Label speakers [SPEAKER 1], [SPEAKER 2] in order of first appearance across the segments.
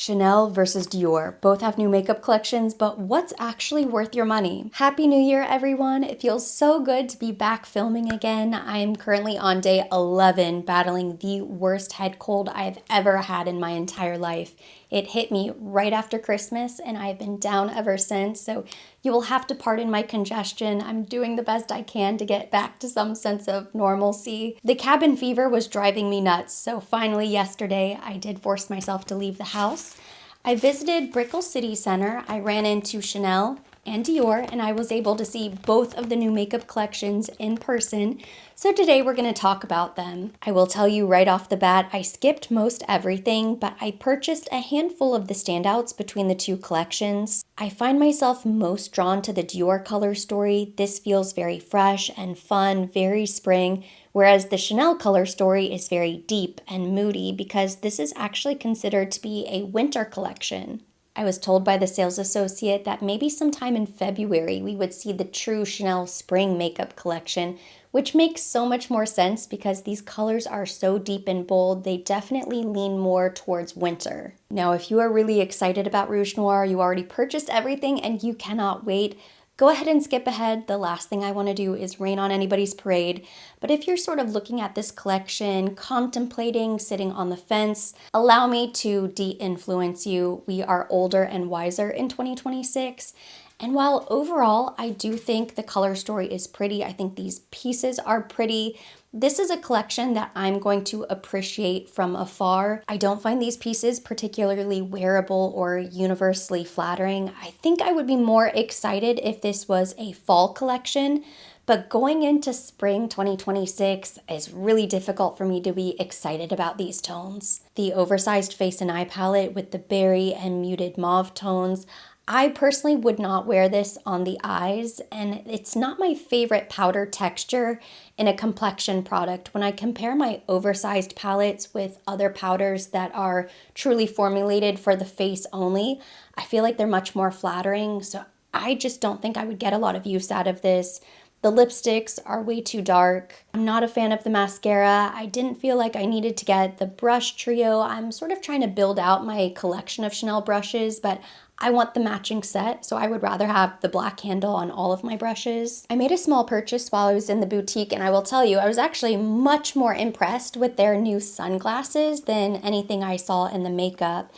[SPEAKER 1] Chanel versus Dior. Both have new makeup collections, but what's actually worth your money? Happy New Year, everyone. It feels so good to be back filming again. I'm currently on day 11 battling the worst head cold I've ever had in my entire life. It hit me right after Christmas and I've been down ever since, so you will have to pardon my congestion. I'm doing the best I can to get back to some sense of normalcy. The cabin fever was driving me nuts, so finally yesterday I did force myself to leave the house. I visited Brickell City Center. I ran into Chanel and Dior, and I was able to see both of the new makeup collections in person. So today we're going to talk about them. I will tell you right off the bat, I skipped most everything, but I purchased a handful of the standouts between the two collections. I find myself most drawn to the Dior color story. This feels very fresh and fun, very spring, whereas the Chanel color story is very deep and moody because this is actually considered to be a winter collection. I was told by the sales associate that maybe sometime in February we would see the true Chanel spring makeup collection, which makes so much more sense because these colors are so deep and bold, they definitely lean more towards winter. Now, if you are really excited about Rouge Noir, you already purchased everything and you cannot wait, go ahead and skip ahead. The last thing I want to do is rain on anybody's parade. But if you're sort of looking at this collection, contemplating, sitting on the fence, allow me to de-influence you. We are older and wiser in 2026. And while overall, I do think the color story is pretty, I think these pieces are pretty, this is a collection that I'm going to appreciate from afar. I don't find these pieces particularly wearable or universally flattering. I think I would be more excited if this was a fall collection, but going into spring 2026 is really difficult for me to be excited about these tones. The oversized face and eye palette with the berry and muted mauve tones, I personally would not wear this on the eyes, and it's not my favorite powder texture in a complexion product. When I compare my oversized palettes with other powders that are truly formulated for the face only, I feel like they're much more flattering, so I just don't think I would get a lot of use out of this. The lipsticks are way too dark. I'm not a fan of the mascara. I didn't feel like I needed to get the brush trio. I'm sort of trying to build out my collection of Chanel brushes, but I want the matching set, so I would rather have the black handle on all of my brushes. I made a small purchase while I was in the boutique, and I will tell you, I was actually much more impressed with their new sunglasses than anything I saw in the makeup.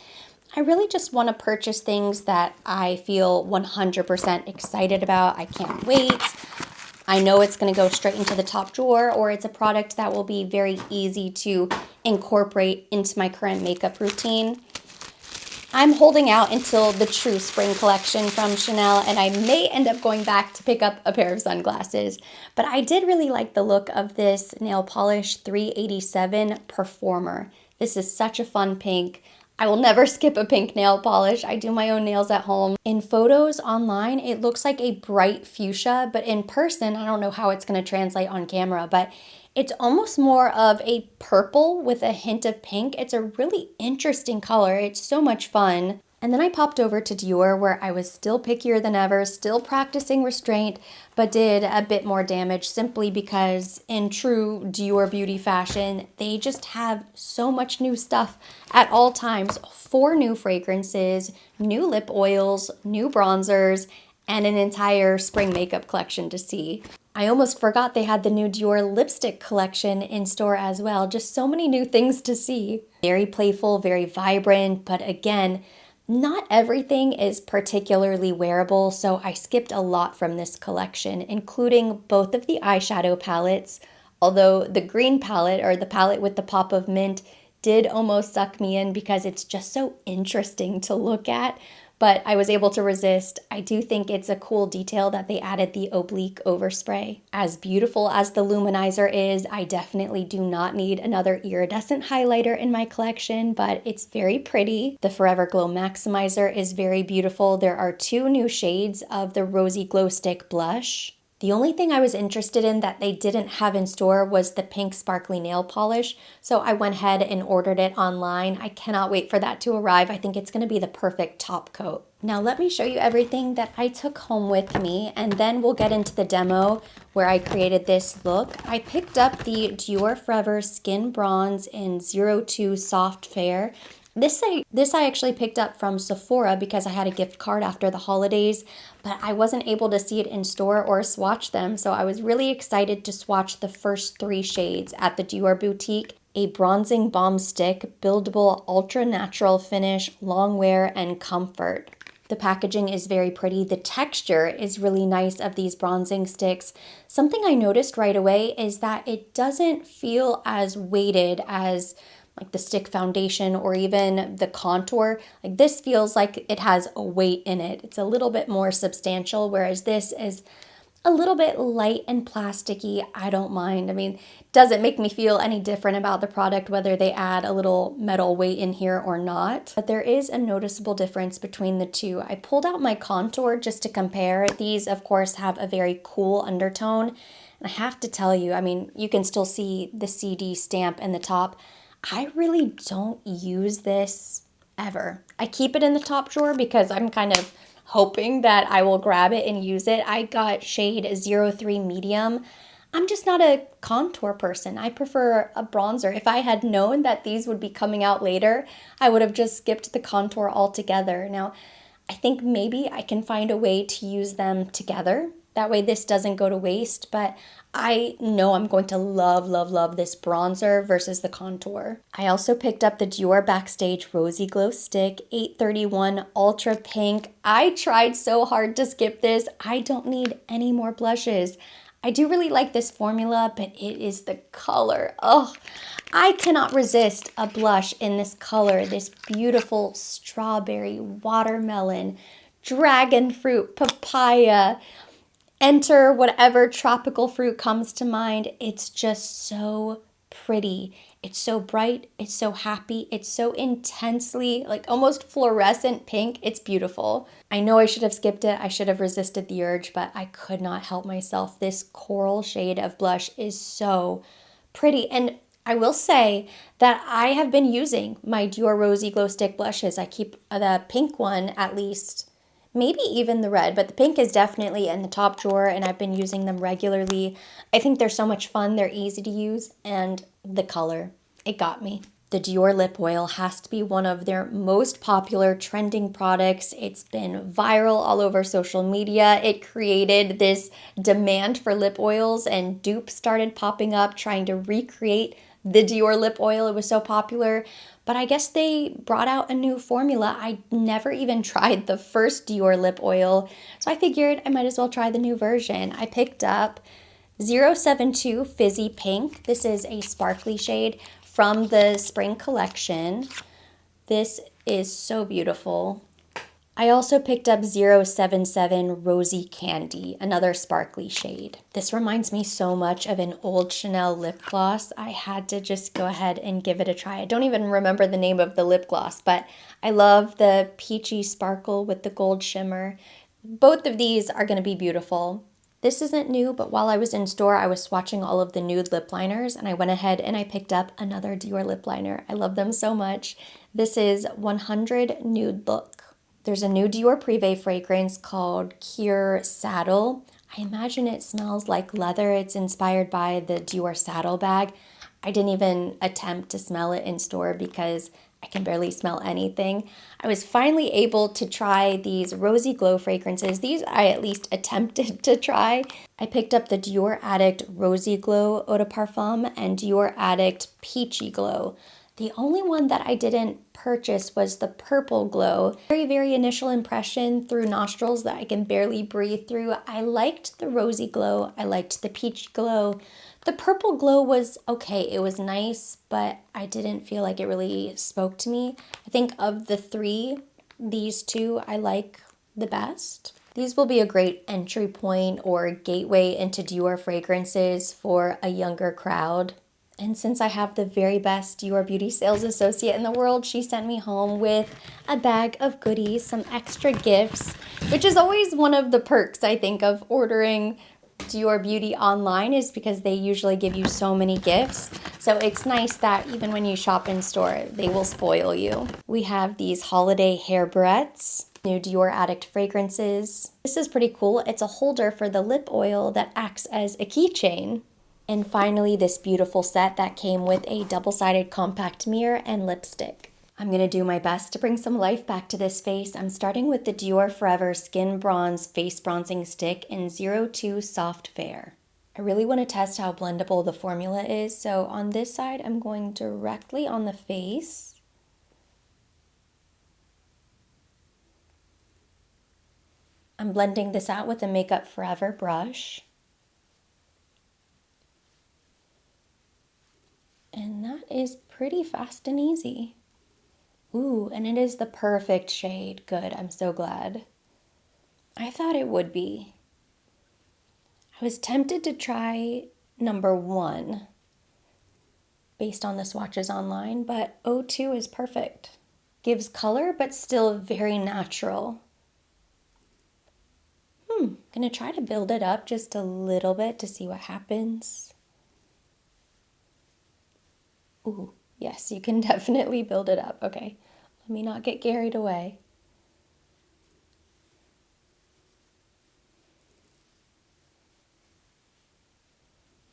[SPEAKER 1] I really just want to purchase things that I feel 100% excited about. I can't wait. I know it's going to go straight into the top drawer, or it's a product that will be very easy to incorporate into my current makeup routine. I'm holding out until the true spring collection from Chanel, and I may end up going back to pick up a pair of sunglasses. But I did really like the look of this nail polish 387 Performer. This is such a fun pink. I will never skip a pink nail polish. I do my own nails at home. In photos online, it looks like a bright fuchsia, but in person, I don't know how it's going to translate on camera, but it's almost more of a purple with a hint of pink. It's a really interesting color. It's so much fun. And then I popped over to Dior, where I was still pickier than ever, still practicing restraint, but did a bit more damage simply because in true Dior beauty fashion, they just have so much new stuff at all times. 4 new fragrances, new lip oils, new bronzers, and an entire spring makeup collection to see. I almost forgot they had the new Dior lipstick collection in store as well. Just so many new things to see. Very playful, very vibrant, but again, not everything is particularly wearable, so I skipped a lot from this collection, including both of the eyeshadow palettes, although the green palette, or the palette with the pop of mint, did almost suck me in because it's just so interesting to look at. But I was able to resist. I do think it's a cool detail that they added the oblique overspray. As beautiful as the luminizer is, I definitely do not need another iridescent highlighter in my collection, but it's very pretty. The Forever Glow Maximizer is very beautiful. There are 2 new shades of the Rosy Glow Stick blush. The only thing I was interested in that they didn't have in store was the pink sparkly nail polish, so I went ahead and ordered it online. I cannot wait for that to arrive. I think it's going to be the perfect top coat. Now let me show you everything that I took home with me, and then we'll get into the demo where I created this look. I picked up the Dior Forever Skin Bronze in 02 Soft Fair. This I actually picked up from Sephora because I had a gift card after the holidays, but I wasn't able to see it in store or swatch them, so I was really excited to swatch the first 3 shades at the Dior boutique. A bronzing balm stick, buildable, ultra natural finish, long wear, and comfort. The packaging is very pretty. The texture is really nice of these bronzing sticks. Something I noticed right away is that it doesn't feel as weighted as like the stick foundation or even the contour. Like this feels like it has a weight in it. It's a little bit more substantial, whereas this is a little bit light and plasticky. I don't mind. I mean, it doesn't make me feel any different about the product whether they add a little metal weight in here or not. But there is a noticeable difference between the two. I pulled out my contour just to compare. These, of course, have a very cool undertone. And I have to tell you, I mean, you can still see the CD stamp in the top. I really don't use this ever. I keep it in the top drawer because I'm kind of hoping that I will grab it and use it. I got shade 03 medium. I'm just not a contour person. I prefer a bronzer. If I had known that these would be coming out later, I would have just skipped the contour altogether. Now, I think maybe I can find a way to use them together. That way this doesn't go to waste, but I know I'm going to love, love, love this bronzer versus the contour. I also picked up the Dior Backstage Rosy Glow Stick 831 Ultra Pink. I tried so hard to skip this. I don't need any more blushes. I do really like this formula, but it is the color. Oh, I cannot resist a blush in this color, this beautiful strawberry, watermelon, dragon fruit, papaya. Enter whatever tropical fruit comes to mind. It's just so pretty. It's so bright. It's so happy. It's so intensely, like almost fluorescent pink. It's beautiful. I know I should have skipped it. I should have resisted the urge, but I could not help myself. This coral shade of blush is so pretty. And I will say that I have been using my Dior Rosy Glow Stick blushes. I keep the pink one at least, maybe even the red, but the pink is definitely in the top drawer and I've been using them regularly. I think they're so much fun, they're easy to use, and the color, it got me. The Dior lip oil has to be one of their most popular trending products. It's been viral all over social media. It created this demand for lip oils and dupes started popping up trying to recreate the Dior lip oil. It was so popular. But I guess they brought out a new formula. I never even tried the first Dior lip oil, so I figured I might as well try the new version. I picked up 072 Fizzy Pink. This is a sparkly shade from the spring collection. This is so beautiful. I also picked up 077 Rosy Candy, another sparkly shade. This reminds me so much of an old Chanel lip gloss. I had to just go ahead and give it a try. I don't even remember the name of the lip gloss, but I love the peachy sparkle with the gold shimmer. Both of these are going to be beautiful. This isn't new, but while I was in store, I was swatching all of the nude lip liners, and I went ahead and I picked up another Dior lip liner. I love them so much. This is 100 Nude Look. There's a new Dior Privé fragrance called Cure Saddle. I imagine it smells like leather. It's inspired by the Dior saddle bag. I didn't even attempt to smell it in store because I can barely smell anything. I was finally able to try these Rosy Glow fragrances. These I at least attempted to try. I picked up the Dior Addict Rosy Glow Eau de Parfum and Dior Addict Peachy Glow. The only one that I didn't purchase was the Purple Glow. Very, very initial impression through nostrils that I can barely breathe through. I liked the Rosy Glow. I liked the Peach Glow. The Purple Glow was okay. It was nice, but I didn't feel like it really spoke to me. I think of the three, these two I like the best. These will be a great entry point or gateway into Dior fragrances for a younger crowd. And since I have the very best Dior beauty sales associate in the world, she sent me home with a bag of goodies, some extra gifts, which is always one of the perks, I think, of ordering Dior Beauty online is because they usually give you so many gifts. So it's nice that even when you shop in store, they will spoil you. We have these holiday hair barrettes, new Dior Addict fragrances. This is pretty cool. It's a holder for the lip oil that acts as a keychain. And finally, this beautiful set that came with a double-sided compact mirror and lipstick. I'm going to do my best to bring some life back to this face. I'm starting with the Dior Forever Skin Bronze Face Bronzing Stick in 02 Soft Fair. I really want to test how blendable the formula is, so on this side, I'm going directly on the face. I'm blending this out with a Makeup Forever brush. And that is pretty fast and easy. Ooh, and it is the perfect shade. Good, I'm so glad. I thought it would be. I was tempted to try number 1 based on the swatches online, but 02 is perfect. Gives color, but still very natural. Gonna try to build it up just a little bit to see what happens. Ooh, yes, you can definitely build it up. Okay, let me not get carried away.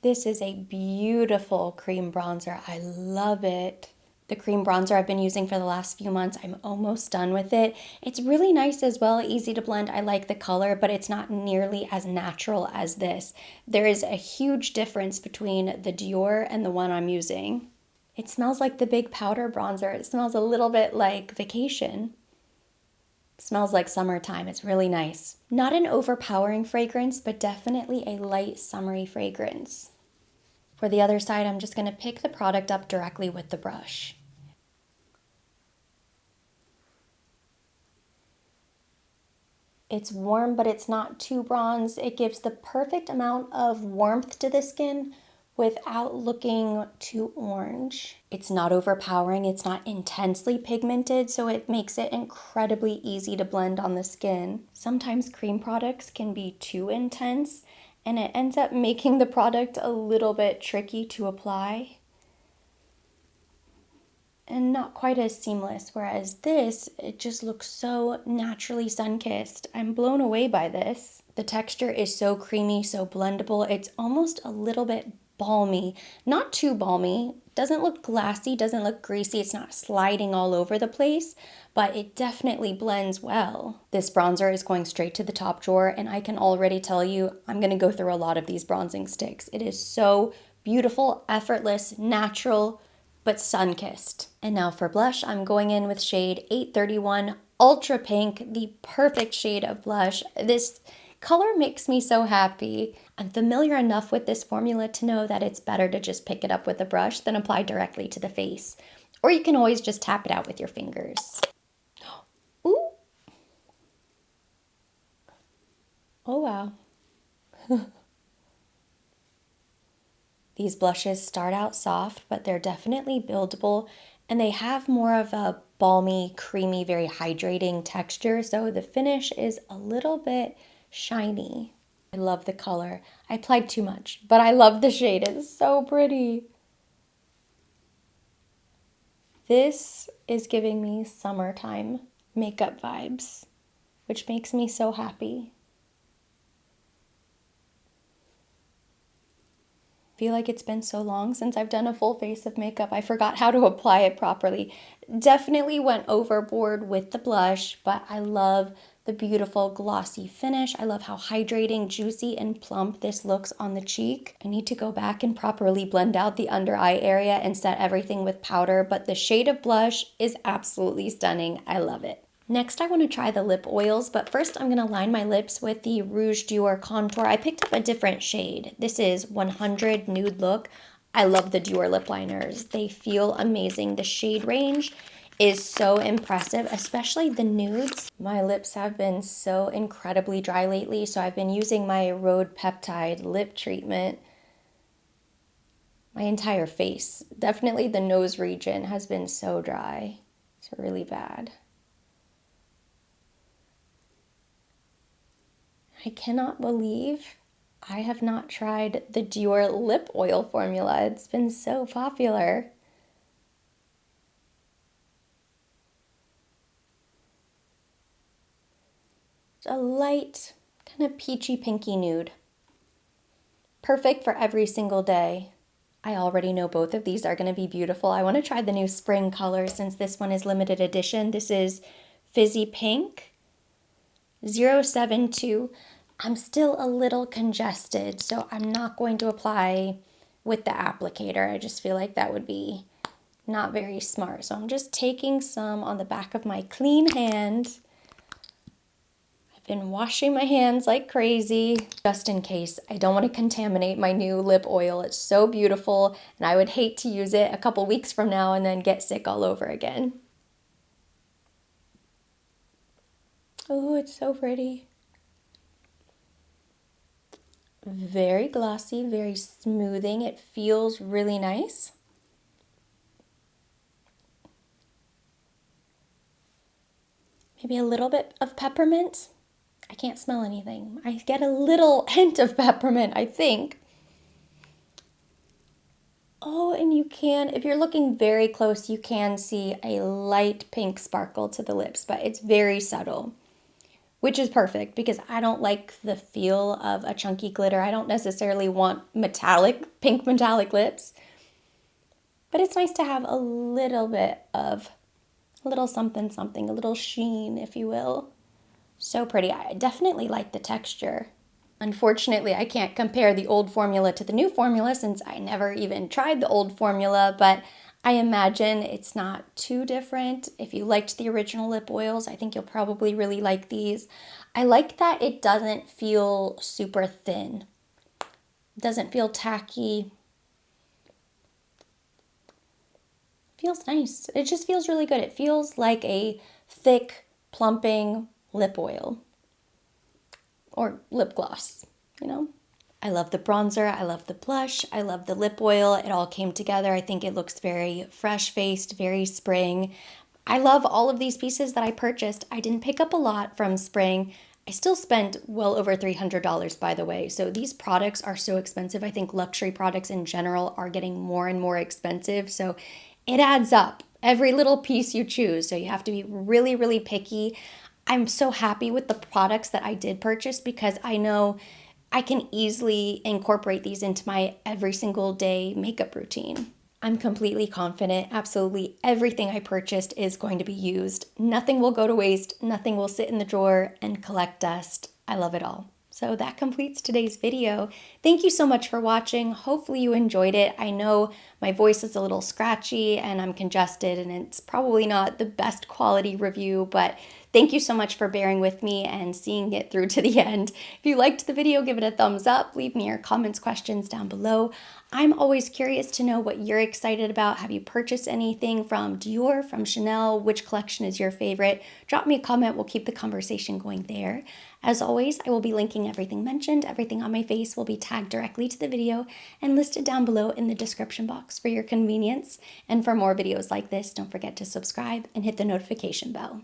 [SPEAKER 1] This is a beautiful cream bronzer. I love it. The cream bronzer I've been using for the last few months, I'm almost done with it. It's really nice as well, easy to blend. I like the color, but it's not nearly as natural as this. There is a huge difference between the Dior and the one I'm using. It smells like the big powder bronzer. It smells a little bit like vacation. It smells like summertime. It's really nice. Not an overpowering fragrance, but definitely a light summery fragrance. For the other side, I'm just going to pick the product up directly with the brush. It's warm, but it's not too bronze. It gives the perfect amount of warmth to the skin without looking too orange. It's not overpowering, it's not intensely pigmented, so it makes it incredibly easy to blend on the skin. Sometimes cream products can be too intense, and it ends up making the product a little bit tricky to apply and not quite as seamless, whereas this, it just looks so naturally sun-kissed. I'm blown away by this. The texture is so creamy, so blendable. It's almost a little bit balmy, not too balmy. Doesn't look glassy, doesn't look greasy. It's not sliding all over the place, but it definitely blends well. This bronzer is going straight to the top drawer, and I can already tell you, I'm gonna go through a lot of these bronzing sticks. It is so beautiful, effortless, natural, but sun-kissed. And now for blush, I'm going in with shade 831 Ultra Pink, the perfect shade of blush. This color makes me so happy. I'm familiar enough with this formula to know that it's better to just pick it up with a brush than apply directly to the face. Or you can always just tap it out with your fingers. Ooh. Oh wow. These blushes start out soft, but they're definitely buildable, and they have more of a balmy, creamy, very hydrating texture, so the finish is a little bit shiny. I love the color. I applied too much, but I love the shade. It's so pretty. This is giving me summertime makeup vibes, which makes me so happy. Feel like it's been so long since I've done a full face of makeup. I forgot how to apply it properly. Definitely went overboard with the blush, but I love the beautiful glossy finish. I love how hydrating, juicy, and plump this looks on the cheek. I need to go back and properly blend out the under eye area and set everything with powder, but the shade of blush is absolutely stunning. I love it. Next, I want to try the lip oils, but first I'm going to line my lips with the Rouge Noir contour. I picked up a different shade. This is 100 Nude Look. I love the Dior lip liners. They feel amazing. The shade range is so impressive, especially the nudes. My lips have been so incredibly dry lately, so I've been using my Rhode Peptide lip treatment. My entire face, definitely the nose region, has been so dry. It's really bad. I cannot believe I have not tried the Dior lip oil formula. It's been so popular. It's a light, kind of peachy pinky nude. Perfect for every single day. I already know both of these are going to be beautiful. I want to try the new spring color since this one is limited edition. This is Fizzy Pink 072. I'm still a little congested, so I'm not going to apply with the applicator. I just feel like that would be not very smart. So I'm just taking some on the back of my clean hand. Been washing my hands like crazy just in case. I don't want to contaminate my new lip oil. It's so beautiful and I would hate to use it a couple weeks from now and then get sick all over again. Oh, it's so pretty. Very glossy, very smoothing. It feels really nice. Maybe a little bit of peppermint. I can't smell anything. I get a little hint of peppermint, I think. Oh, and you can, if you're looking very close, you can see a light pink sparkle to the lips, but it's very subtle, which is perfect because I don't like the feel of a chunky glitter. I don't necessarily want metallic, pink metallic lips, but it's nice to have a little bit of, a little something something, a little sheen, if you will. So pretty. I definitely like the texture. Unfortunately, I can't compare the old formula to the new formula since I never even tried the old formula, but I imagine it's not too different. If you liked the original lip oils, I think you'll probably really like these. I like that it doesn't feel super thin. It doesn't feel tacky. It feels nice. It just feels really good. It feels like a thick, plumping lip oil or lip gloss, you know? I love the bronzer, I love the blush, I love the lip oil. It all came together. I think it looks very fresh-faced, very spring. I love all of these pieces that I purchased. I didn't pick up a lot from spring. I still spent well over $300, by the way. So these products are so expensive. I think luxury products in general are getting more and more expensive. So it adds up. Every little piece you choose. So you have to be really, really picky. I'm so happy with the products that I did purchase because I know I can easily incorporate these into my every single day makeup routine. I'm completely confident absolutely everything I purchased is going to be used. Nothing will go to waste, nothing will sit in the drawer and collect dust. I love it all. So that completes today's video. Thank you so much for watching. Hopefully you enjoyed it. I know my voice is a little scratchy and I'm congested and it's probably not the best quality review, but thank you so much for bearing with me and seeing it through to the end. If you liked the video, give it a thumbs up. Leave me your comments, questions down below. I'm always curious to know what you're excited about. Have you purchased anything from Dior, from Chanel? Which collection is your favorite? Drop me a comment. We'll keep the conversation going there. As always, I will be linking everything mentioned. Everything on my face will be tagged directly to the video and listed down below in the description box for your convenience. And for more videos like this, don't forget to subscribe and hit the notification bell.